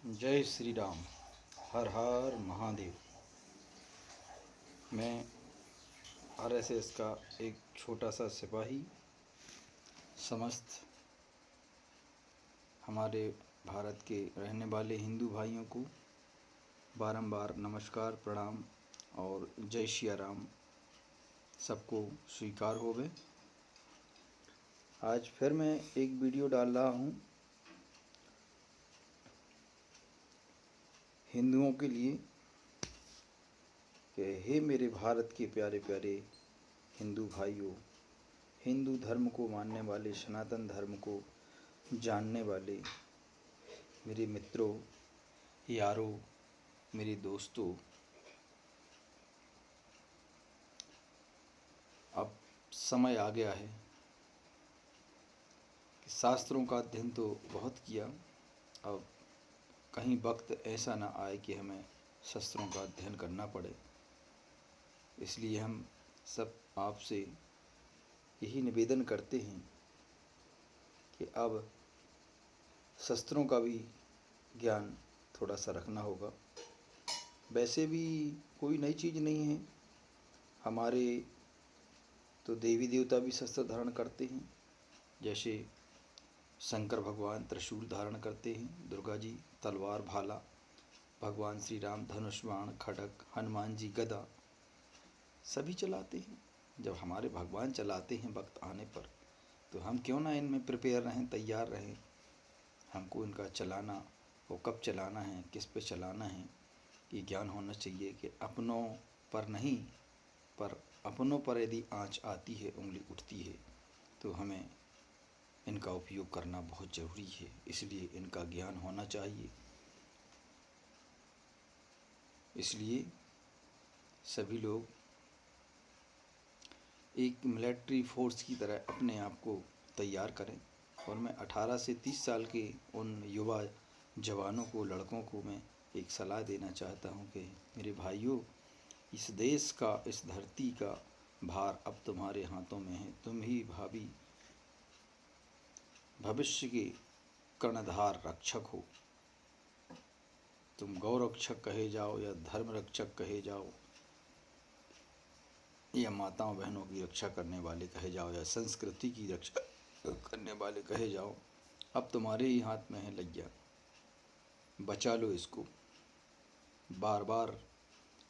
जय श्री राम। हर हर महादेव। मैं आरएसएस का एक छोटा सा सिपाही समस्त हमारे भारत के रहने वाले हिंदू भाइयों को बारंबार नमस्कार, प्रणाम और जय श्री राम सबको स्वीकार होवे। आज फिर मैं एक वीडियो डाल रहा हूँ हिंदुओं के लिए कि हे मेरे भारत के प्यारे प्यारे हिंदू भाइयों, हिंदू धर्म को मानने वाले, सनातन धर्म को जानने वाले मेरे मित्रों, यारों, मेरे दोस्तों, अब समय आ गया है कि शास्त्रों का अध्ययन तो बहुत किया, अब कहीं वक्त ऐसा ना आए कि हमें शस्त्रों का अध्ययन करना पड़े। इसलिए हम सब आपसे यही निवेदन करते हैं कि अब शस्त्रों का भी ज्ञान थोड़ा सा रखना होगा। वैसे भी कोई नई चीज़ नहीं है, हमारे तो देवी देवता भी शस्त्र धारण करते हैं। जैसे शंकर भगवान त्रिशूल धारण करते हैं, दुर्गा जी तलवार भाला, भगवान श्री राम धनुष बाण खड्ग, हनुमान जी गदा सभी चलाते हैं। जब हमारे भगवान चलाते हैं वक्त आने पर, तो हम क्यों ना इनमें प्रिपेयर रहें, तैयार रहें। हमको इनका चलाना, वो कब चलाना है, किस पे चलाना है, ये ज्ञान होना चाहिए कि अपनों पर नहीं, पर अपनों पर यदि आँच आती है, उंगली उठती है, तो हमें इनका उपयोग करना बहुत ज़रूरी है। इसलिए इनका ज्ञान होना चाहिए। इसलिए सभी लोग एक मिलिट्री फोर्स की तरह अपने आप को तैयार करें। और मैं 18 से 30 साल के उन युवा जवानों को, लड़कों को मैं एक सलाह देना चाहता हूं कि मेरे भाइयों, इस देश का, इस धरती का भार अब तुम्हारे हाथों में है। तुम ही भावी भविष्य के कर्णधार रक्षक हो। तुम गौ रक्षक कहे जाओ या धर्म रक्षक कहे जाओ, या माताओं बहनों की रक्षा करने वाले कहे जाओ, या संस्कृति की रक्षा करने वाले कहे जाओ, अब तुम्हारे ही हाथ में है लज्जा। बचा लो इसको। बार बार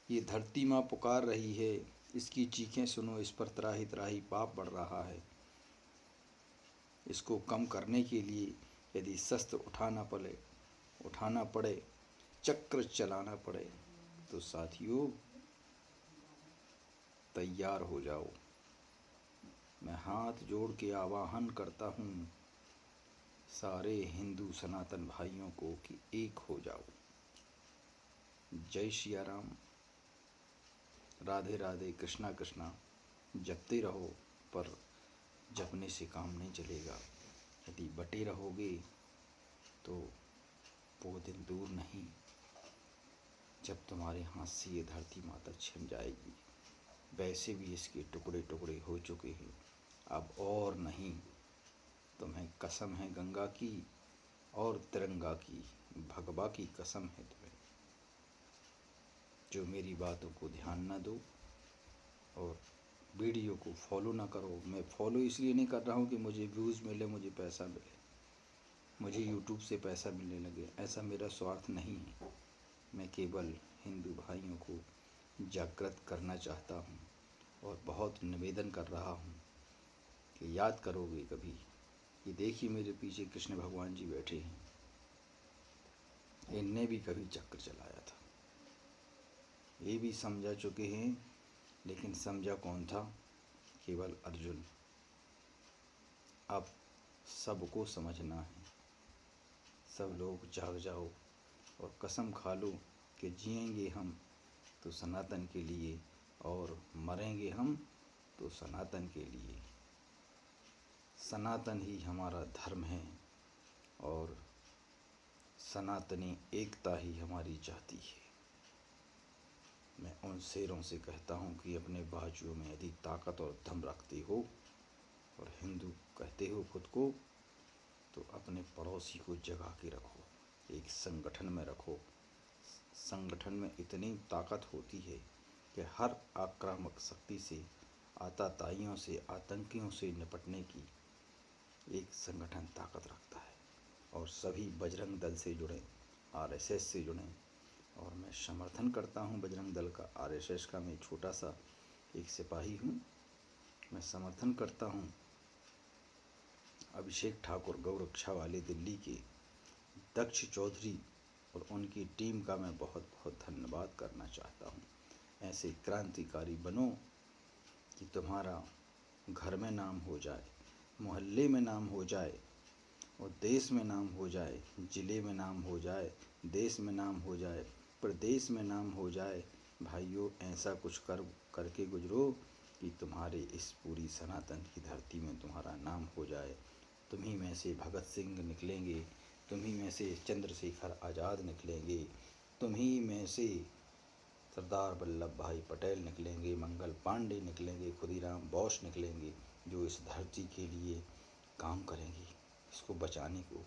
ये धरती माँ पुकार रही है, इसकी चीखें सुनो, इस पर त्राही त्राही पाप बढ़ रहा है। इसको कम करने के लिए यदि शस्त्र उठाना पड़े, चक्र चलाना पड़े, तो साथियों तैयार हो जाओ। मैं हाथ जोड़ के आवाहन करता हूँ सारे हिंदू सनातन भाइयों को कि एक हो जाओ। जय श्री राम, राधे राधे, कृष्णा कृष्णा। जपते रहो, पर जपने से काम नहीं चलेगा। यदि बटे रहोगे तो वो दिन दूर नहीं जब तुम्हारे हाथ से ये धरती माता छिन जाएगी। वैसे भी इसके टुकड़े टुकड़े हो चुके हैं, अब और नहीं। तुम्हें कसम है गंगा की और तिरंगा की, भगवा की कसम है तुम्हें। जो मेरी बातों को ध्यान न दो और वीडियो को फॉलो ना करो। मैं फॉलो इसलिए नहीं कर रहा हूँ कि मुझे व्यूज़ मिले, मुझे पैसा मिले, मुझे यूट्यूब से पैसा मिलने लगे, ऐसा मेरा स्वार्थ नहीं है। मैं केवल हिंदू भाइयों को जागृत करना चाहता हूँ और बहुत निवेदन कर रहा हूँ कि याद करोगे कभी। ये देखिए मेरे पीछे कृष्ण भगवान जी बैठे हैं, इनने भी कभी चक्र चलाया था, ये भी समझा चुके हैं। लेकिन समझा कौन था? केवल अर्जुन। अब सबको समझना है। सब लोग जाग जाओ और कसम खा लो कि जिएंगे हम तो सनातन के लिए, और मरेंगे हम तो सनातन के लिए। सनातन ही हमारा धर्म है और सनातनी एकता ही हमारी जाति है। मैं उन शेरों से कहता हूँ कि अपने बाजुओं में यदि ताकत और दम रखते हो और हिंदू कहते हो खुद को, तो अपने पड़ोसी को जगा के रखो। एक संगठन में रखो। संगठन में इतनी ताकत होती है कि हर आक्रामक शक्ति से, आतताइयों से, आतंकियों से निपटने की एक संगठन ताकत रखता है। और सभी बजरंग दल से जुड़ें, आरएसएस से जुड़ें। और मैं समर्थन करता हूँ बजरंग दल का, आरएसएस का। मैं छोटा सा एक सिपाही हूँ। मैं समर्थन करता हूँ अभिषेक ठाकुर, गौ रक्षा वाले दिल्ली के दक्ष चौधरी और उनकी टीम का मैं बहुत बहुत धन्यवाद करना चाहता हूँ। ऐसे क्रांतिकारी बनो कि तुम्हारा घर में नाम हो जाए, मोहल्ले में नाम हो जाए और देश में नाम हो जाए, ज़िले में नाम हो जाए, देश में नाम हो जाए, प्रदेश में नाम हो जाए। भाइयों, ऐसा कुछ करके गुजरो कि तुम्हारे इस पूरी सनातन की धरती में तुम्हारा नाम हो जाए। तुम्ही में से भगत सिंह निकलेंगे, तुम्ही में से चंद्रशेखर आज़ाद निकलेंगे, तुम्ही में से सरदार वल्लभ भाई पटेल निकलेंगे, मंगल पांडे निकलेंगे, खुदीराम बोस निकलेंगे, जो इस धरती के लिए काम करेंगे, इसको बचाने को,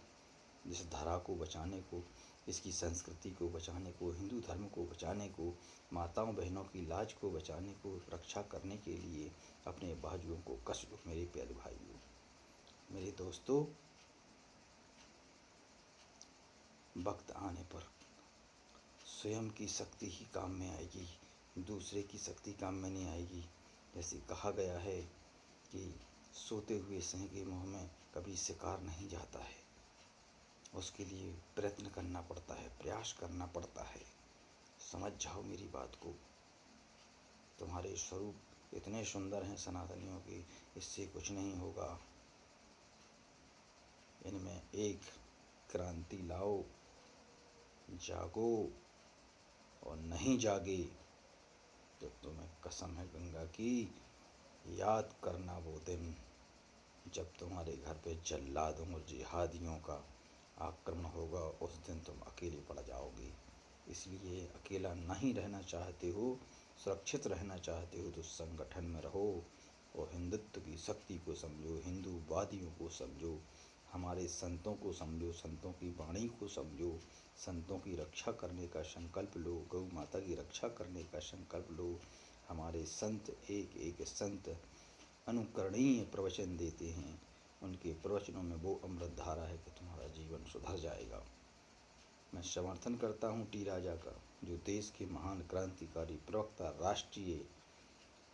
इस धरा को बचाने को, इसकी संस्कृति को बचाने को, हिंदू धर्म को बचाने को, माताओं बहनों की लाज को बचाने को, रक्षा करने के लिए अपने बाजुओं को कस लो। मेरे प्यारे भाइयों, मेरे दोस्तों, वक्त आने पर स्वयं की शक्ति ही काम में आएगी, दूसरे की शक्ति काम में नहीं आएगी। जैसे कहा गया है कि सोते हुए सिंह के मुंह में कभी शिकार नहीं जाता है, उसके लिए प्रयत्न करना पड़ता है, प्रयास करना पड़ता है। समझ जाओ मेरी बात को। तुम्हारे स्वरूप इतने सुंदर हैं सनातनियों के, इससे कुछ नहीं होगा। इनमें एक क्रांति लाओ, जागो, और नहीं जागे तो तुम्हें कसम है गंगा की, याद करना वो दिन जब तुम्हारे घर पे जल्लादों और जिहादियों का आक्रमण होगा। उस दिन तुम अकेले पड़ जाओगे। इसलिए अकेला नहीं रहना चाहते हो, सुरक्षित रहना चाहते हो तो संगठन में रहो और हिंदुत्व की शक्ति को समझो, हिंदूवादियों को समझो, हमारे संतों को समझो, संतों की वाणी को समझो, संतों की रक्षा करने का संकल्प लो, गौ माता की रक्षा करने का संकल्प लो। हमारे संत, एक एक संत अनुकरणीय प्रवचन देते हैं। उनके प्रवचनों में वो अमृत धारा है कि तुम्हारा जीवन सुधर जाएगा। मैं समर्थन करता हूँ टी राजा का, जो देश के महान क्रांतिकारी प्रवक्ता, राष्ट्रीय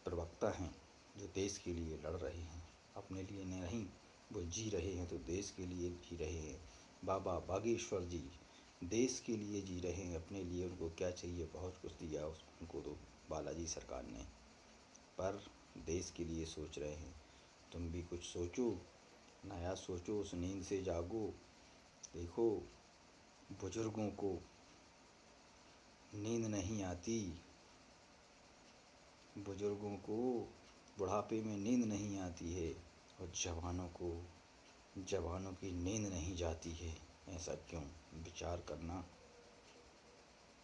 प्रवक्ता हैं, जो देश के लिए लड़ रहे हैं, अपने लिए नहीं, वो जी रहे हैं तो देश के लिए जी रहे हैं। बाबा बागेश्वर जी देश के लिए जी रहे हैं, अपने लिए उनको क्या चाहिए, बहुत कुछ दिया उनको तो बालाजी सरकार ने, पर देश के लिए सोच रहे हैं। तुम भी कुछ सोचो, नया सोचो, उस नींद से जागो। देखो, बुजुर्गों को नींद नहीं आती, बुजुर्गों को बुढ़ापे में नींद नहीं आती है, और जवानों की नींद नहीं जाती है। ऐसा क्यों? विचार करना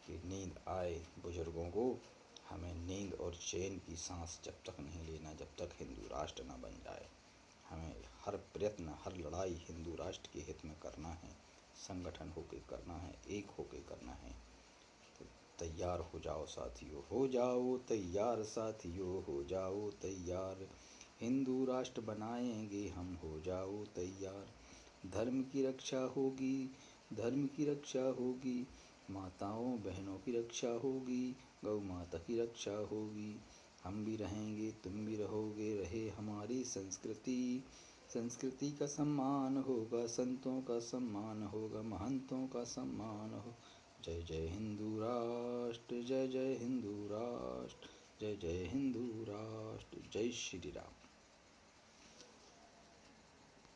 कि नींद आए बुजुर्गों को। हमें नींद और चैन की सांस जब तक नहीं लेना, जब तक हिंदू राष्ट्र न बन जाए। हमें हर प्रयत्न, हर लड़ाई हिंदू राष्ट्र के हित में करना है, संगठन होके करना है, एक होके करना है। तो तैयार हो जाओ साथियों, हो जाओ तैयार साथियों, हो जाओ तैयार, हिंदू राष्ट्र बनाएंगे हम, हो जाओ तैयार। धर्म की रक्षा होगी, धर्म की रक्षा होगी, माताओं बहनों की रक्षा होगी, गौ माता की रक्षा होगी। हम भी रहेंगे, तुम भी रहोगे, रहे हमारी संस्कृति। संस्कृति का सम्मान होगा, संतों का सम्मान होगा, महंतों का सम्मान हो। जय जय हिंदू राष्ट्र, जय जय हिंदू राष्ट्र, जय जय हिंदू राष्ट्र, जय श्री राम।